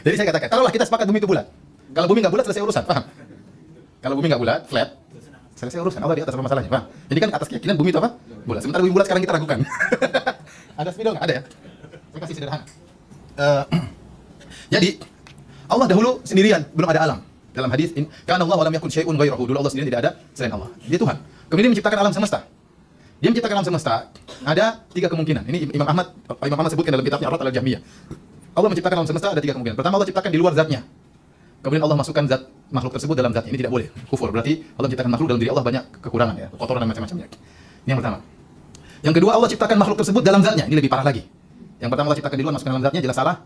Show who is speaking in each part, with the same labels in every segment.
Speaker 1: Jadi saya katakan, taruhlah kita sepakat bumi itu bulat. Kalau bumi nggak bulat, selesai urusan, paham? Kalau bumi nggak bulat, flat, selesai urusan. Allah di atas, apa masalahnya, paham? Jadi kan atas keyakinan bumi itu apa? Bulat. Sementara bumi bulat sekarang kita ragukan. Ada spidol nggak? Ada ya? Saya kasih sederhana. Jadi Allah dahulu sendirian, belum ada alam. Dalam hadis, karena Allah walam yakun syai'un ghairuhu. Dulu Allah sendirian tidak ada selain Allah. Dia Tuhan. Kemudian dia menciptakan alam semesta. Dia menciptakan alam semesta. Ada 3 kemungkinan. Ini Imam Ahmad sebutkan dalam kitabnya Ar-Rad al-Jahmiyah. Allah menciptakan alam semesta ada 3 kemungkinan. Pertama, Allah ciptakan di luar zatnya. Kemudian Allah masukkan zat makhluk tersebut dalam zatnya. Ini tidak boleh. Kufur. Berarti Allah menciptakan makhluk dalam diri Allah banyak kekurangan ya, kotoran dan macam-macamnya. Ini yang pertama. Yang kedua, Allah ciptakan makhluk tersebut dalam zatnya. Ini lebih parah lagi. Yang pertama Allah ciptakan di luar, masukkan dalam zatnya, jelas salah.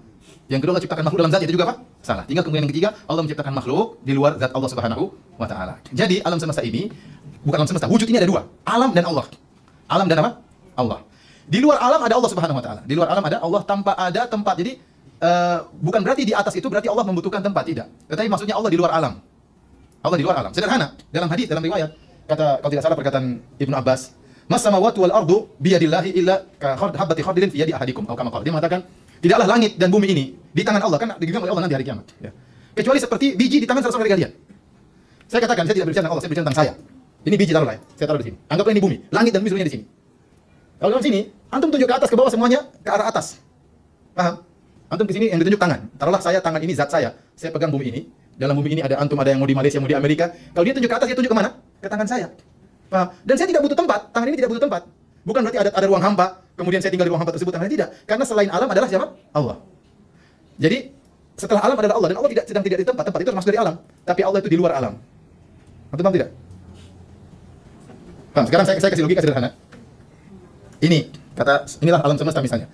Speaker 1: Yang kedua Allah ciptakan makhluk dalam zatnya, itu juga apa? Salah. Tinggal kemungkinan yang ketiga, Allah menciptakan makhluk di luar zat Allah Subhanahu wa taala. Jadi alam semesta ini bukan alam semesta, wujud ini ada 2, alam dan Allah. Alam dan apa? Allah. Di luar alam ada Allah Subhanahu wa taala. Di luar alam ada Allah tanpa ada tempat. Jadi bukan berarti di atas itu berarti Allah membutuhkan tempat, tidak. Tetapi maksudnya Allah di luar alam. Allah di luar alam. Sederhana. Dalam hadis, dalam riwayat, kata kalau tidak salah perkataan Ibnu Abbas, "Mas samawati wal ardu biyadillahi illa ka habbati khardalin fi yadi ahadikum." Atau kama qala. Dia mengatakan, tidaklah langit dan bumi ini di tangan Allah, kan digenggam oleh Allah nanti hari kiamat. Ya. Kecuali seperti biji di tangan salah seorang dari kalian. Saya katakan, saya tidak berbicara tentang Allah, saya berbicara tentang saya. Ini biji taruhlah ya. Saya taruh di sini. Anggaplah ini bumi. Langit dan bumi semuanya di sini. Kalau dalam sini, antum tunjuk ke atas ke bawah semuanya ke arah atas. Paham? Antum di sini yang ditunjuk tangan. Taruhlah saya, tangan ini zat saya. Saya pegang bumi ini. Dalam bumi ini ada antum, ada yang mau di Malaysia, mau di Amerika. Kalau dia tunjuk ke atas, dia tunjuk ke mana? Ke tangan saya. Paham? Dan saya tidak butuh tempat. Tangan ini tidak butuh tempat. Bukan berarti ada ruang hampa, kemudian saya tinggal di ruang hampa tersebut. Tangan ini tidak. Karena selain alam adalah siapa? Allah. Jadi setelah alam adalah Allah, dan Allah sedang tidak di tempat. Tempat itu termasuk dari alam. Tapi Allah itu di luar alam. Antum paham tidak? Paham? Sekarang saya kasih logika sederhana. Inilah alam semesta misalnya.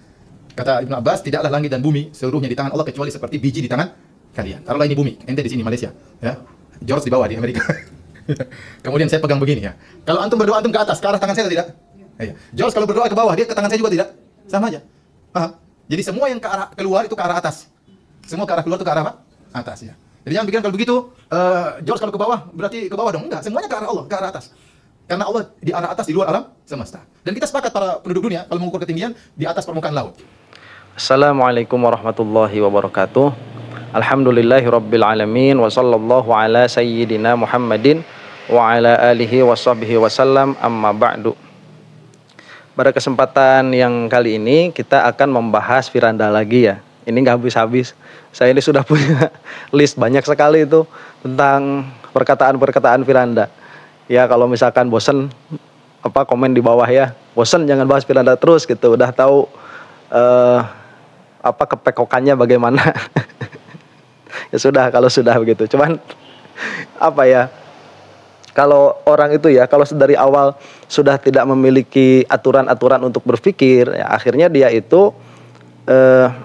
Speaker 1: Kata Ibnu Abbas, tidaklah langit dan bumi seluruhnya di tangan Allah kecuali seperti biji di tangan kalian. Taruhlah ini bumi, ente di sini Malaysia, ya. George di bawah di Amerika. Kemudian saya pegang begini ya. Kalau antum berdoa antum ke atas, ke arah tangan saya tidak? Ya. George kalau berdoa ke bawah, dia ke tangan saya juga tidak? Sama aja. Paham? Jadi semua yang ke arah keluar itu ke arah atas. Semua ke arah keluar itu ke arah apa? Atas ya. Jadi jangan pikirkan kalau begitu, George kalau ke bawah berarti ke bawah dong. Enggak, semuanya ke arah Allah, ke arah atas. Karena Allah di arah atas, di luar alam semesta. Dan kita sepakat para penduduk dunia kalau mengukur ketinggian di atas permukaan laut.
Speaker 2: Assalamualaikum warahmatullahi wabarakatuh. Alhamdulillahirabbil alamin wa sallallahu ala sayyidina Muhammadin wa ala alihi washabbihi wasallam, amma ba'du. Pada kesempatan yang kali ini kita akan membahas Firanda lagi ya. Ini nggak habis-habis. Saya ini sudah punya list banyak sekali itu tentang perkataan-perkataan Firanda. Ya kalau misalkan bosen komen di bawah ya. Bosen jangan bahas Firanda terus gitu. Udah tahu kepekokannya bagaimana. Ya sudah, kalau sudah begitu. Cuman kalau orang itu ya, kalau dari awal sudah tidak memiliki aturan-aturan untuk berpikir, ya akhirnya dia itu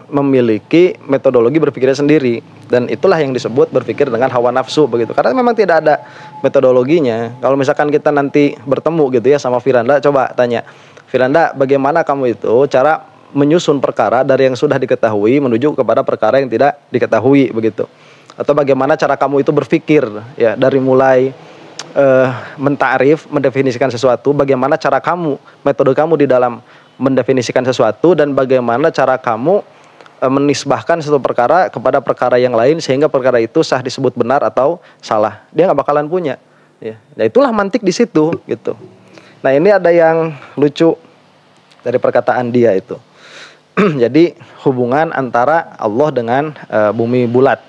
Speaker 2: memiliki metodologi berpikirnya sendiri, dan itulah yang disebut berpikir dengan hawa nafsu begitu. Karena memang tidak ada metodologinya. Kalau misalkan kita nanti bertemu gitu ya sama Firanda, coba tanya, Firanda, bagaimana kamu itu cara menyusun perkara dari yang sudah diketahui menuju kepada perkara yang tidak diketahui begitu? Atau bagaimana cara kamu itu berpikir ya dari mulai mentarif, mendefinisikan sesuatu, bagaimana cara kamu, metode kamu di dalam mendefinisikan sesuatu, dan bagaimana cara kamu menisbahkan satu perkara kepada perkara yang lain sehingga perkara itu sah disebut benar atau salah. Dia nggak bakalan punya ya. Nah itulah mantik di situ gitu. Nah ini ada yang lucu dari perkataan dia itu. Jadi hubungan antara Allah dengan bumi bulat.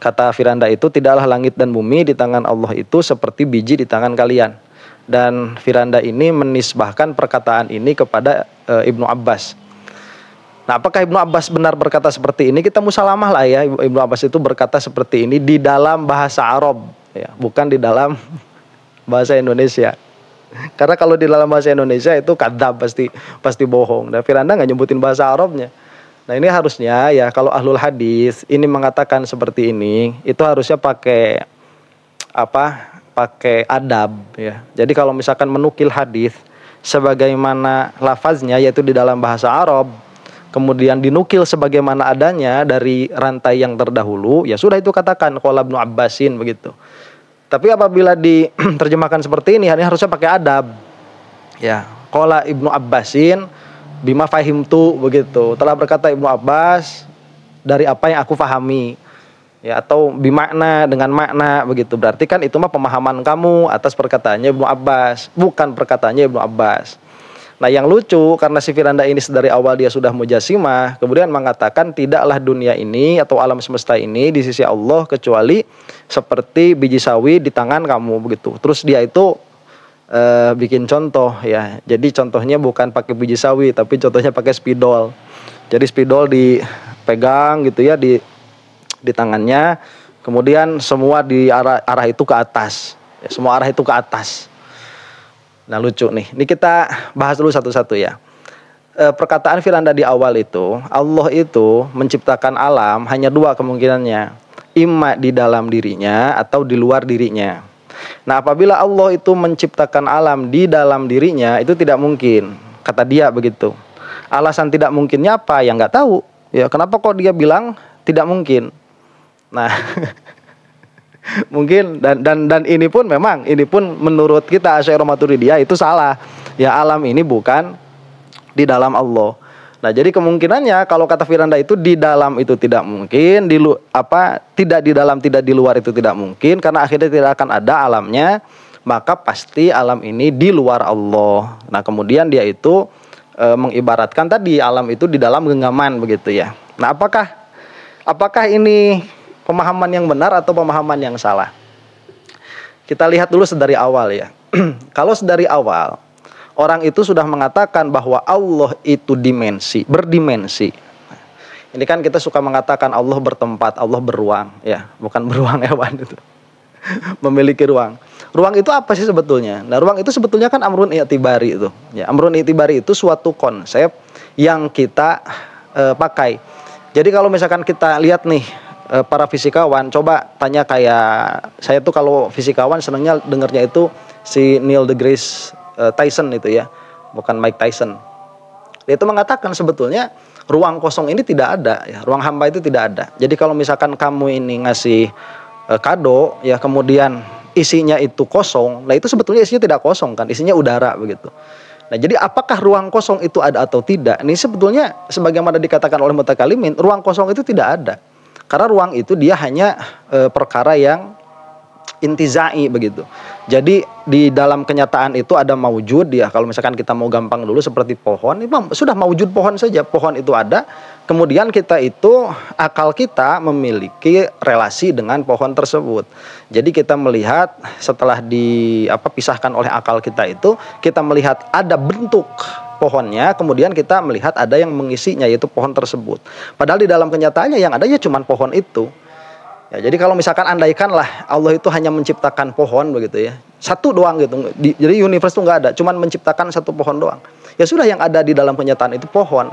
Speaker 2: Kata Firanda itu, tidaklah langit dan bumi di tangan Allah itu seperti biji di tangan kalian. Dan Firanda ini menisbahkan perkataan ini kepada Ibnu Abbas. Nah, apakah Ibnu Abbas benar berkata seperti ini? Kita musalamah lah ya, Ibnu Abbas itu berkata seperti ini di dalam bahasa Arab, ya, bukan di dalam bahasa Indonesia. Karena kalau di dalam bahasa Indonesia itu kadzab, pasti bohong. Dan Firanda nggak nyebutin bahasa Arabnya. Nah ini harusnya ya kalau ahlul hadis ini mengatakan seperti ini, itu harusnya pakai adab ya. Jadi kalau misalkan menukil hadis sebagaimana lafaznya yaitu di dalam bahasa Arab, kemudian dinukil sebagaimana adanya dari rantai yang terdahulu, ya sudah itu katakan qala Ibnu Abbasin begitu. Tapi apabila diterjemahkan seperti ini harusnya pakai adab. Ya, Qala Ibnu Abbasin bima fahimtu, begitu. Telah berkata Ibnu Abbas dari apa yang aku fahami. Ya, atau bimakna, dengan makna, begitu. Berarti kan itu mah pemahaman kamu atas perkataannya Ibnu Abbas, bukan perkataannya Ibnu Abbas. Nah, yang lucu karena si Firanda ini dari awal dia sudah mujasimah, kemudian mengatakan tidaklah dunia ini atau alam semesta ini di sisi Allah kecuali seperti biji sawi di tangan kamu, begitu. Terus dia itu bikin contoh, ya. Jadi contohnya bukan pakai biji sawi, tapi contohnya pakai spidol. Jadi spidol dipegang gitu ya di tangannya, kemudian semua di arah itu ke atas, ya, semua arah itu ke atas. Nah, lucu nih. Ini kita bahas dulu satu-satu ya. Perkataan Firanda di awal itu, Allah itu menciptakan alam hanya dua kemungkinannya, imma di dalam dirinya atau di luar dirinya. Nah, apabila Allah itu menciptakan alam di dalam dirinya, itu tidak mungkin, kata dia begitu. Alasan tidak mungkinnya apa? Ya nggak tahu. Ya, kenapa kok dia bilang tidak mungkin? Nah, mungkin dan ini pun menurut kita Asy'ariyah Maturidiyah itu salah. Ya, alam ini bukan di dalam Allah. Nah, jadi kemungkinannya kalau kata Firanda itu di dalam itu tidak mungkin, tidak di dalam tidak di luar itu tidak mungkin, karena akhirnya tidak akan ada alamnya, maka pasti alam ini di luar Allah. Nah, kemudian dia itu mengibaratkan tadi alam itu di dalam genggaman, begitu ya. Nah, apakah ini pemahaman yang benar atau pemahaman yang salah? Kita lihat dulu sedari awal ya. Kalau sedari awal orang itu sudah mengatakan bahwa Allah itu berdimensi. Ini kan kita suka mengatakan Allah bertempat, Allah beruang, ya, bukan beruang hewan itu. Memiliki ruang. Ruang itu apa sih sebetulnya? Nah, ruang itu sebetulnya kan amrun i'tibari itu. Ya, amrun i'tibari itu suatu konsep yang kita pakai. Jadi kalau misalkan kita lihat nih para fisikawan, coba tanya kayak saya tuh kalau fisikawan senangnya dengarnya itu si Neil deGrasse Tyson itu ya, bukan Mike Tyson. Dia itu mengatakan sebetulnya ruang kosong ini tidak ada, ya, ruang hampa itu tidak ada. Jadi kalau misalkan kamu ini ngasih kado, ya, kemudian isinya itu kosong, nah itu sebetulnya isinya tidak kosong kan, isinya udara begitu. Nah, jadi apakah ruang kosong itu ada atau tidak? Ini sebetulnya sebagaimana dikatakan oleh mutakalimin, ruang kosong itu tidak ada. Karena ruang itu dia hanya perkara yang intizai begitu. Jadi di dalam kenyataan itu ada maujud ya. Kalau misalkan kita mau gampang dulu seperti pohon, itu sudah maujud pohon saja. Pohon itu ada. Kemudian kita itu akal kita memiliki relasi dengan pohon tersebut. Jadi kita melihat setelah dipisahkan oleh akal kita itu, kita melihat ada bentuk pohonnya, kemudian kita melihat ada yang mengisinya, yaitu pohon tersebut. Padahal di dalam kenyataannya yang adanya cuma pohon itu. Ya, jadi kalau misalkan andaikanlah Allah itu hanya menciptakan pohon begitu ya, satu doang gitu. Jadi universe itu nggak ada, cuma menciptakan satu pohon doang. Ya sudah, yang ada di dalam kenyataan itu pohon.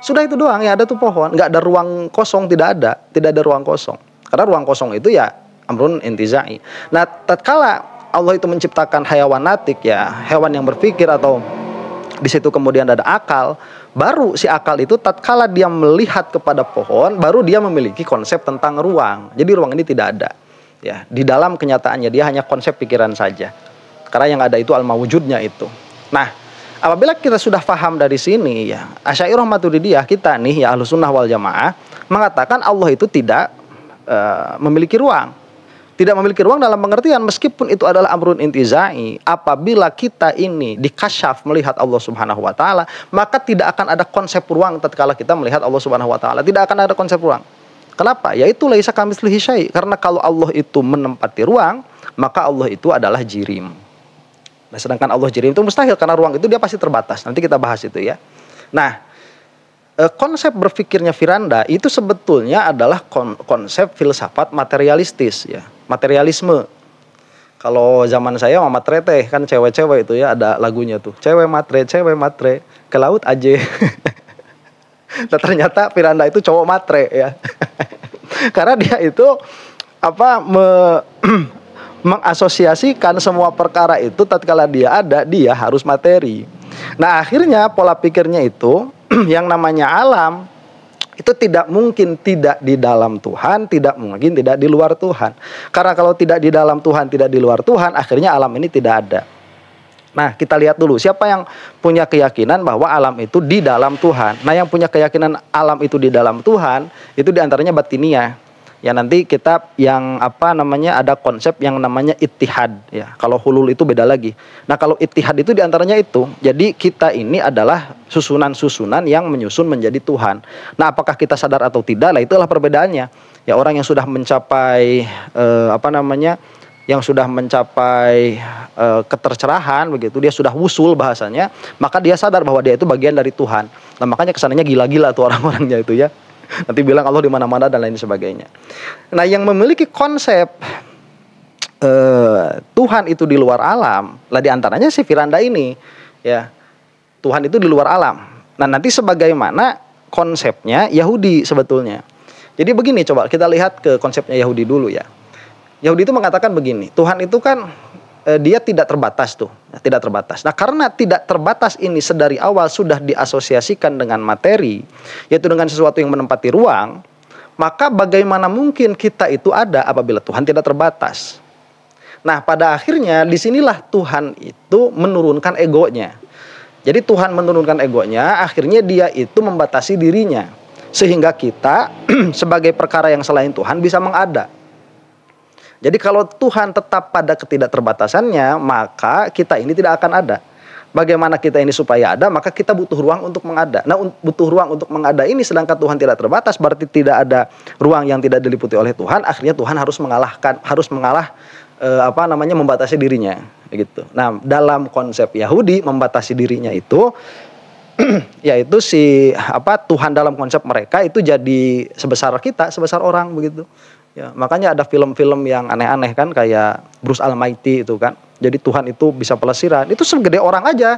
Speaker 2: Sudah itu doang, yang ada tuh pohon. Nggak ada ruang kosong, tidak ada ruang kosong. Karena ruang kosong itu ya amrun intizai. Nah, tatkala Allah itu menciptakan hayawanatik ya, hewan yang berpikir atau di situ kemudian ada akal, baru si akal itu tatkala dia melihat kepada pohon, baru dia memiliki konsep tentang ruang. Jadi ruang ini tidak ada. Ya, di dalam kenyataannya dia hanya konsep pikiran saja. Karena yang ada itu al-mawujudnya itu. Nah, apabila kita sudah paham dari sini ya, Asy'ariyah Maturidiyah kita nih ya Ahlus Sunnah wal Jamaah mengatakan Allah itu tidak memiliki ruang. Tidak memiliki ruang dalam pengertian meskipun itu adalah amrun intizai. Apabila kita ini dikasyaf melihat Allah Subhanahu wa taala, maka tidak akan ada konsep ruang tatkala kita melihat Allah Subhanahu wa taala. Tidak akan ada konsep ruang. Kenapa? Yaitu laisa kamitslihi syai'. Karena kalau Allah itu menempati ruang, maka Allah itu adalah jirim. Nah, sedangkan Allah jirim itu mustahil karena ruang itu dia pasti terbatas. Nanti kita bahas itu ya. Nah, konsep berpikirnya Firanda itu sebetulnya adalah konsep filsafat materialistis ya, materialisme. Kalau zaman saya mama matre kan cewek-cewek itu ya, ada lagunya tuh, cewek matre ke laut aja. Nah, ternyata Firanda itu cowok matre ya. Karena dia itu mengasosiasikan semua perkara itu tatkala dia ada, dia harus materi. Nah, akhirnya pola pikirnya itu yang namanya alam itu tidak mungkin tidak di dalam Tuhan, tidak mungkin tidak di luar Tuhan. Karena kalau tidak di dalam Tuhan, tidak di luar Tuhan, akhirnya alam ini tidak ada. Nah, kita lihat dulu siapa yang punya keyakinan bahwa alam itu di dalam Tuhan. Nah, yang punya keyakinan alam itu di dalam Tuhan, itu diantaranya batiniah. Ya, nanti kita yang ada konsep yang namanya ittihad. Ya, kalau hulul itu beda lagi. Nah, kalau ittihad itu diantaranya itu. Jadi kita ini adalah susunan-susunan yang menyusun menjadi Tuhan. Nah, apakah kita sadar atau tidak? Lah, itulah perbedaannya. Ya, orang yang sudah mencapai yang sudah mencapai ketercerahan begitu, dia sudah wusul bahasanya, maka dia sadar bahwa dia itu bagian dari Tuhan. Nah, makanya kesannya gila-gila tuh orang-orangnya itu ya. Nanti bilang Allah di mana-mana dan lain sebagainya. Nah, yang memiliki konsep Tuhan itu di luar alam, lah diantaranya si Firanda ini, ya. Tuhan itu di luar alam. Nah, nanti sebagaimana konsepnya Yahudi sebetulnya. Jadi begini, coba kita lihat ke konsepnya Yahudi dulu ya. Yahudi itu mengatakan begini, Tuhan itu kan dia tidak terbatas tuh, tidak terbatas. Nah, karena tidak terbatas ini sedari awal sudah diasosiasikan dengan materi, yaitu dengan sesuatu yang menempati ruang, maka bagaimana mungkin kita itu ada apabila Tuhan tidak terbatas? Nah, pada akhirnya disinilah Tuhan itu menurunkan egonya. Jadi Tuhan menurunkan egonya, akhirnya dia itu membatasi dirinya, sehingga kita sebagai perkara yang selain Tuhan bisa mengada. Jadi kalau Tuhan tetap pada ketidakterbatasannya, maka kita ini tidak akan ada. Bagaimana kita ini supaya ada? Maka kita butuh ruang untuk mengada. Nah, butuh ruang untuk mengada ini, sedangkan Tuhan tidak terbatas, berarti tidak ada ruang yang tidak diliputi oleh Tuhan. Akhirnya Tuhan harus membatasi dirinya, gitu. Nah, dalam konsep Yahudi membatasi dirinya itu, yaitu Tuhan dalam konsep mereka itu jadi sebesar kita, sebesar orang begitu. Ya, makanya ada film-film yang aneh-aneh kan, kayak Bruce Almighty itu kan. Jadi Tuhan itu bisa pelesiran, itu segede orang aja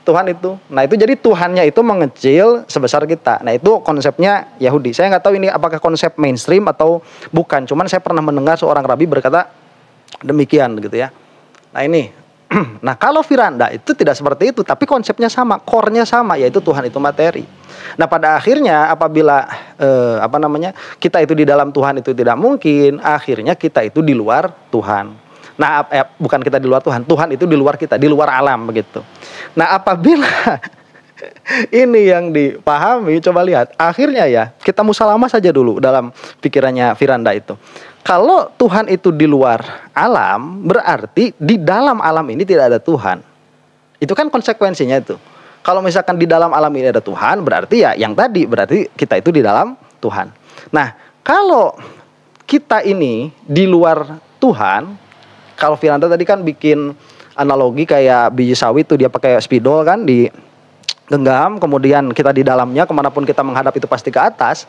Speaker 2: Tuhan itu. Nah, itu jadi Tuhannya itu mengecil sebesar kita. Nah, itu konsepnya Yahudi. Saya nggak tahu ini apakah konsep mainstream atau bukan. Cuman saya pernah mendengar seorang rabi berkata demikian gitu ya. Nah, ini. Nah, kalau Firanda itu tidak seperti itu, tapi konsepnya sama, core-nya sama, yaitu Tuhan itu materi. Nah, pada akhirnya apabila kita itu di dalam Tuhan itu tidak mungkin, akhirnya kita itu di luar Tuhan. Nah, bukan kita di luar Tuhan, Tuhan itu di luar kita, di luar alam begitu. Nah, apabila ini yang dipahami, coba lihat, akhirnya ya kita musalamah saja dulu dalam pikirannya Firanda itu. Kalau Tuhan itu di luar alam, berarti di dalam alam ini tidak ada Tuhan. Itu kan konsekuensinya itu. Kalau misalkan di dalam alam ini ada Tuhan, berarti ya yang tadi, berarti kita itu di dalam Tuhan. Nah, kalau kita ini di luar Tuhan, kalau Firanda tadi kan bikin analogi kayak biji sawit tuh, dia pakai spidol kan, digenggam, kemudian kita di dalamnya, kemanapun kita menghadap itu pasti ke atas.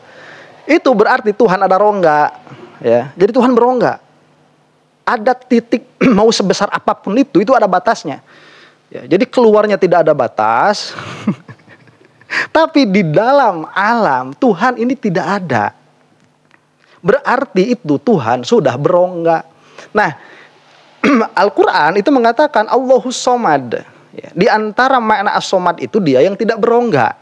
Speaker 2: Itu berarti Tuhan ada rongga. Ya, jadi Tuhan berongga. Ada titik mau sebesar apapun itu ada batasnya. Ya, jadi keluarnya tidak ada batas. Tapi di dalam alam Tuhan ini tidak ada. Berarti itu Tuhan sudah berongga. Nah, Al-Quran itu mengatakan Allahus Somad. Ya, di antara makna as-somad itu dia yang tidak berongga.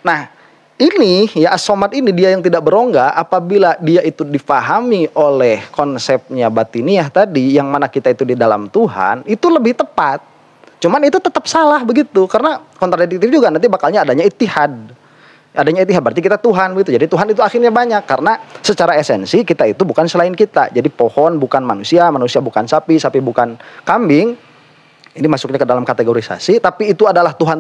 Speaker 2: Nah, ini ya as-somad ini dia yang tidak berongga, apabila dia itu difahami oleh konsepnya batiniah tadi, yang mana kita itu di dalam Tuhan, itu lebih tepat. Cuman itu tetap salah begitu, karena kontradiktif juga, nanti bakalnya adanya ittihad. Adanya ittihad berarti kita Tuhan begitu. Jadi Tuhan itu akhirnya banyak, karena secara esensi kita itu bukan selain kita. Jadi pohon bukan manusia, manusia bukan sapi, sapi bukan kambing. Ini masuknya ke dalam kategorisasi, tapi itu adalah Tuhan,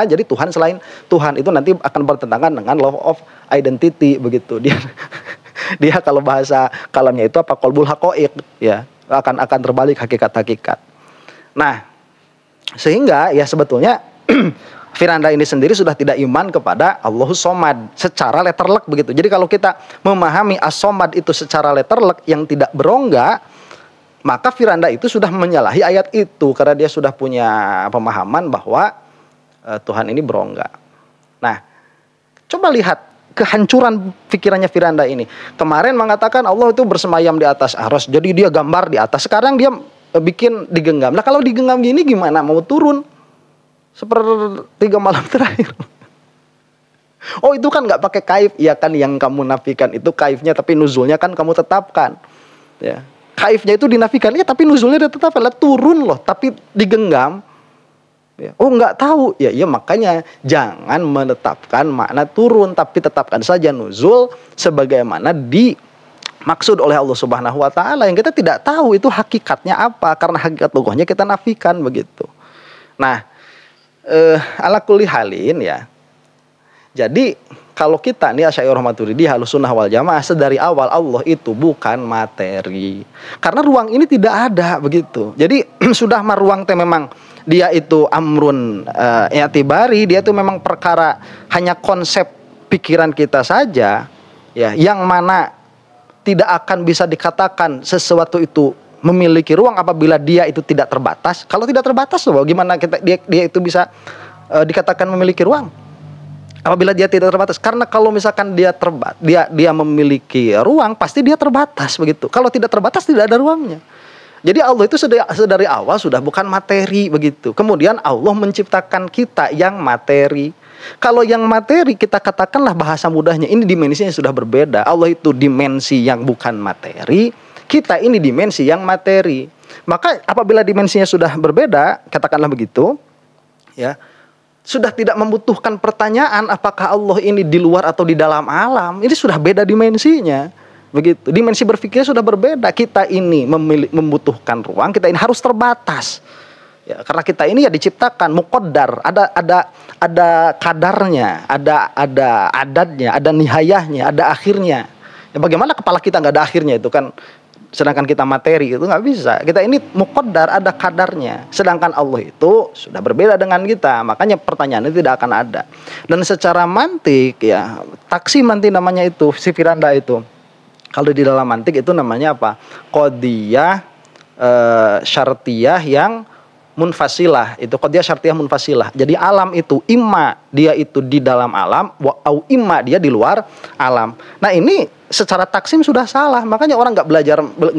Speaker 2: jadi Tuhan selain Tuhan itu nanti akan bertentangan dengan law of identity begitu. Dia kalau bahasa kalamnya itu qalbul haqaiq, ya, akan terbalik hakikat-hakikat. Nah, sehingga ya sebetulnya Firanda ini sendiri sudah tidak iman kepada Allahus Somad secara letterlek begitu. Jadi kalau kita memahami as-somad itu secara letterlek yang tidak berongga, maka Firanda itu sudah menyalahi ayat itu, karena dia sudah punya pemahaman bahwa Tuhan ini berongga. Nah, coba lihat kehancuran pikirannya Firanda ini. Kemarin mengatakan Allah itu bersemayam di atas arsy, jadi dia gambar di atas. Sekarang dia bikin digenggam. Nah, kalau digenggam gini gimana? Mau turun sepertiga malam terakhir. Oh, itu kan nggak pakai kaif, ya kan, yang kamu nafikan itu kaifnya, tapi nuzulnya kan kamu tetapkan. Ya. Kaifnya itu dinafikan, ya, tapi nuzulnya dia tetap turun loh, tapi digenggam. Ya. Oh nggak tahu, ya makanya jangan menetapkan makna turun, tapi tetapkan saja nuzul sebagaimana dimaksud oleh Allah Subhanahu Wa Taala yang kita tidak tahu itu hakikatnya apa, karena hakikat logohnya kita nafikan begitu. Nah, ala kulli halin ya. Jadi kalau kita nih Asy'ariyah Maturidi Ahlussunnah wal Jamaah sedari awal Allah itu bukan materi. Karena ruang ini tidak ada begitu. Jadi sudah ruang teh memang dia itu amrun i'tibari, dia itu memang perkara hanya konsep pikiran kita saja ya, yang mana tidak akan bisa dikatakan sesuatu itu memiliki ruang apabila dia itu tidak terbatas. Kalau tidak terbatas bagaimana dia itu bisa dikatakan memiliki ruang? Apabila dia tidak terbatas, karena kalau misalkan dia memiliki ruang, pasti dia terbatas begitu. Kalau tidak terbatas tidak ada ruangnya. Jadi Allah itu sedari awal sudah bukan materi begitu. Kemudian Allah menciptakan kita yang materi. Kalau yang materi kita katakanlah bahasa mudahnya ini dimensinya sudah berbeda. Allah itu dimensi yang bukan materi, kita ini dimensi yang materi. Maka apabila dimensinya sudah berbeda, katakanlah begitu, ya. Sudah tidak membutuhkan pertanyaan apakah Allah ini di luar atau di dalam alam. Ini sudah beda dimensinya. Begitu. Dimensi berpikirnya sudah berbeda. Kita ini membutuhkan ruang, kita ini harus terbatas. Ya, karena kita ini ya diciptakan muqaddar, ada kadarnya, ada adatnya, ada nihayahnya, ada akhirnya. Ya, bagaimana kepala kita nggak ada akhirnya itu kan? Sedangkan kita materi itu nggak bisa. Kita ini muqaddar, ada kadarnya. Sedangkan Allah itu sudah berbeda dengan kita. Makanya pertanyaannya tidak akan ada. Dan secara mantik ya, taksim nanti namanya itu, si Firanda itu. Kalau di dalam mantik itu namanya apa? Qadiyah syartiyah yang munfasilah. Itu qadiyah syartiyah munfasilah. Jadi alam itu imma dia itu di dalam alam, au imma dia di luar alam. Nah ini secara taksim sudah salah. Makanya orang nggak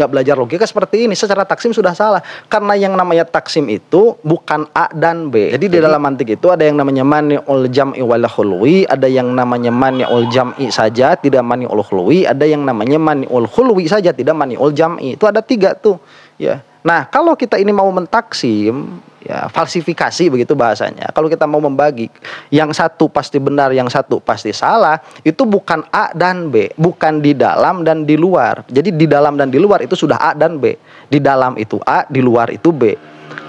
Speaker 2: belajar logika seperti ini. Secara taksim sudah salah. Karena yang namanya taksim itu bukan A dan B. Jadi di dalam mantik itu ada yang namanya mani'ul jam'i wal khulwi, ada yang namanya mani'ul jam'i saja, tidak mani'ul khulwi, ada yang namanya mani'ul khulwi saja, tidak mani'ul jam'i. Itu ada 3 tuh, ya. Nah, kalau kita ini mau mentaksim, ya falsifikasi begitu bahasanya. Kalau kita mau membagi, yang satu pasti benar, yang satu pasti salah, itu bukan A dan B, bukan di dalam dan di luar. Jadi di dalam dan di luar itu sudah A dan B. Di dalam itu A, di luar itu B.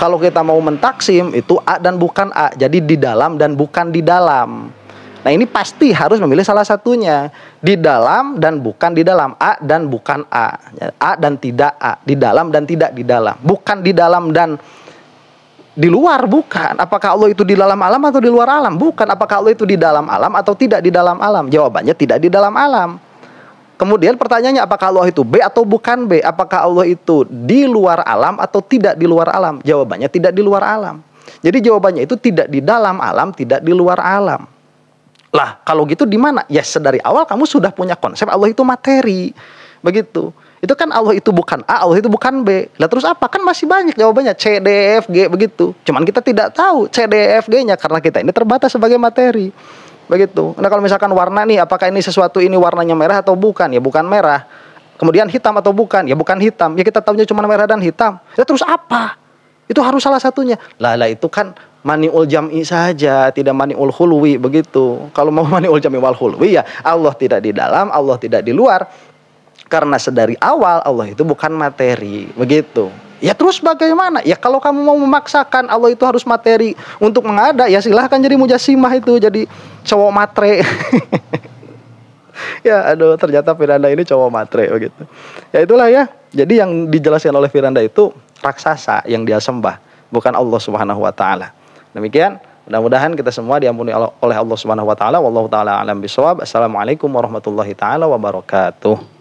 Speaker 2: Kalau kita mau mentaksim itu A dan bukan A. Jadi di dalam dan bukan di dalam. Nah, ini pasti harus memilih salah satunya. Di dalam dan bukan di dalam. A dan bukan A. A dan tidak A. Di dalam dan tidak di dalam. Bukan di dalam dan di luar, bukan. Apakah Allah itu di dalam alam atau di luar alam? Bukan. Apakah Allah itu di dalam alam atau tidak di dalam alam? Jawabannya tidak di dalam alam. Kemudian pertanyaannya, apakah Allah itu B atau bukan B? Apakah Allah itu di luar alam atau tidak di luar alam? Jawabannya tidak di luar alam. Jadi jawabannya itu tidak di dalam alam, tidak di luar alam. Lah, kalau gitu di mana? Ya, sedari awal kamu sudah punya konsep Allah itu materi. Begitu. Itu kan Allah itu bukan A, Allah itu bukan B. Lah terus apa? Kan masih banyak jawabannya C, D, E, F, G begitu. Cuman kita tidak tahu C, D, E, F, G-nya karena kita ini terbatas sebagai materi. Begitu. Nah, kalau misalkan warna nih, apakah ini sesuatu ini warnanya merah atau bukan? Ya bukan merah. Kemudian hitam atau bukan? Ya bukan hitam. Ya kita tahunya cuma merah dan hitam. Ya terus apa? Itu harus salah satunya. Lah itu kan mani'ul jam'i saja, tidak mani'ul khulwi begitu. Kalau mau mani'ul jam'i wal khulwi ya Allah tidak di dalam, Allah tidak di luar. Karena sedari awal Allah itu bukan materi, begitu. Ya terus bagaimana? Ya kalau kamu mau memaksakan Allah itu harus materi untuk mengada, ya silahkan jadi mujassimah itu, jadi cowok matre. Ya aduh, ternyata Firanda ini cowok matre begitu. Ya itulah ya. Jadi yang dijelaskan oleh Firanda itu raksasa yang dia sembah, bukan Allah Subhanahu wa taala. Demikian, mudah-mudahan kita semua diampuni oleh Allah Subhanahu wa taala. Wallahu taala alam bisawab. Assalamualaikum warahmatullahi taala wabarakatuh.